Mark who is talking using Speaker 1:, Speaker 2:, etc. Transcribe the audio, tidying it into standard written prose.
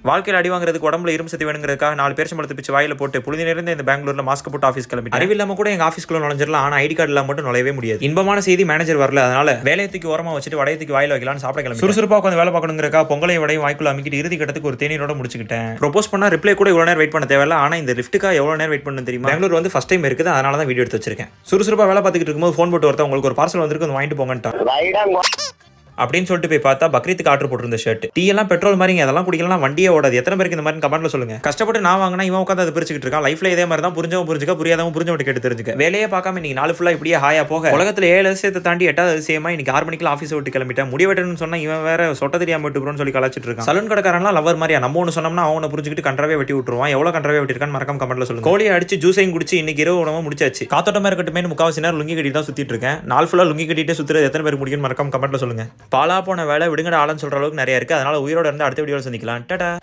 Speaker 1: வாழ்க்கையில் அடி வாங்குறதுக்கு உடம்புல இரும்பு சத்து வேணுங்கிறதுக்காக 4 பேரிச்சம்பழத்தை பிச்சு வாயில போட்டு புழுதி நிறைந்த இந்த பெங்களூர்ல மாஸ்க் போட்டு ஆஃபீஸ் கிளம்பி அறிவில்லாம கூட எங்க ஆஃபீஸ்க்குள்ள நுழைஞ்சிடலாம். ஆனா ஐடி கார்டு இல்லாம மட்டும் நுழையவே முடியாது. இன்பமான செய்தி, மேனேஜர் வரல. அதனால வேலையத்துக்கு ஓரமா வச்சுட்டு வடையத்துக்கு வாயில வைக்கலாம்னு சாப்பிட கிளம்பி சுறுசுறுப்பா உட்காந்து வேலை பார்க்கணுங்கிறக்கா பொங்கலையும் வடையும் வாய்க்குள்ள அமைக்கிட்டு இறுதி கட்டத்துக்கு ஒரு தேநீரோட முடிச்சுக்கிட்டேன். ப்ரோபோஸ் பண்ணா ரிப்ளை கூட இவ்வளவு நேரம் வெயிட் பண்ண தேவையில்ல. ஆனா இந்த லிஃப்ட்டுக்கா எவ்வளவு நேரம் வெயிட் பண்ணணும் தெரியுமா? பெங்களூர் வந்து ஃபர்ஸ்ட் டைம் இருக்குது, அதனால தான் வீடியோ எடுத்து வச்சிருக்கேன். சுறுசுறுப்பா வேலை பார்த்துக்கிட்டு இருக்கும்போது ஃபோன் போட்டு ஒருத்தன் உங்களுக்கு ஒரு பார்சல் வந்திருக்கு, வந்து வாங்கிட்டு போங்கன்ட்டான். அப்படின்னு சொல்லிட்டு போய் பார்த்தா பக்ரீத்துக்கு ஆர்டர் போட்டிருந்த ஷர்ட். டீ எல்லாம் பெட்ரோல் மாதிரிங்க, அதெல்லாம் குடிக்கலாம் வண்டியே ஓடாது. எத்தனை பேருக்கு இந்த மாதிரி கமெண்ட்ல சொல்லுங்க. கஷ்டப்பட்டு நான் வாங்கினா இவன் உட்காந்து அதை பிரிச்சுக்கிட்டு இருக்கான். லைஃப்ல இதே மாதிரி தான் புரிஞ்சவங்க புரிஞ்சுக்க, புரியாதவங்க புரிஞ்சவங்க கேட்டு தெரிஞ்சுக்க. வேலையே பார்க்காம இன்னைக்கு நாலு ஃபுல்லா இப்படியே ஹாயா போக உலகத்துல 7 அதிசயத்தை தாண்டி 8வது அதிசயமா இன்னைக்கு 6 மணிக்கு ஆஃபீஸ் விட்டு கிளம்பிட்டேன். முடி வெட்டணும்னு சொன்னா இவன் வேற சொட்ட தெரியாம விட்டுக்கிறோன்னு சொல்லி கலாச்சிட்டு இருக்கான். சலூன் கடைக்காரன்லாம் லவர் மாதிரியா, நம்ம ஒன்று சொன்னோம்னா அவனை புரிஞ்சுக்கிட்டு கண்டராவே வெட்டி விட்டுருவான். எவ்வளவு கண்டராவே வெட்டிருக்கான்னு மறக்காம கமெண்ட்ல சொல்லுங்க. கோழியை அடிச்சு ஜூஸையும் குடிச்சு இன்னைக்கு இரவு உணவு முடிச்சாச்சு. காத்தோட்டமா இருக்கட்டுமே முக்காவாசி நேரம் லுங்கி கட்டி தான் சுத்திட்டு இருக்கேன். நாள் ஃபுல்லா லுங்கி கட்டிட்டு சுத்துறது எத்தனை பேருக்கு முடியும்னு மறக்காம கமெண்ட்ல சொல்லுங்க. பாலா போன வேலை விடுங்கட ஆளுன்னு சொல்ற அளவுக்கு நிறைய இருக்கு. அதனால உயிரோட இருந்து அடுத்த வீடியோல சந்திக்கலாம். டாடா.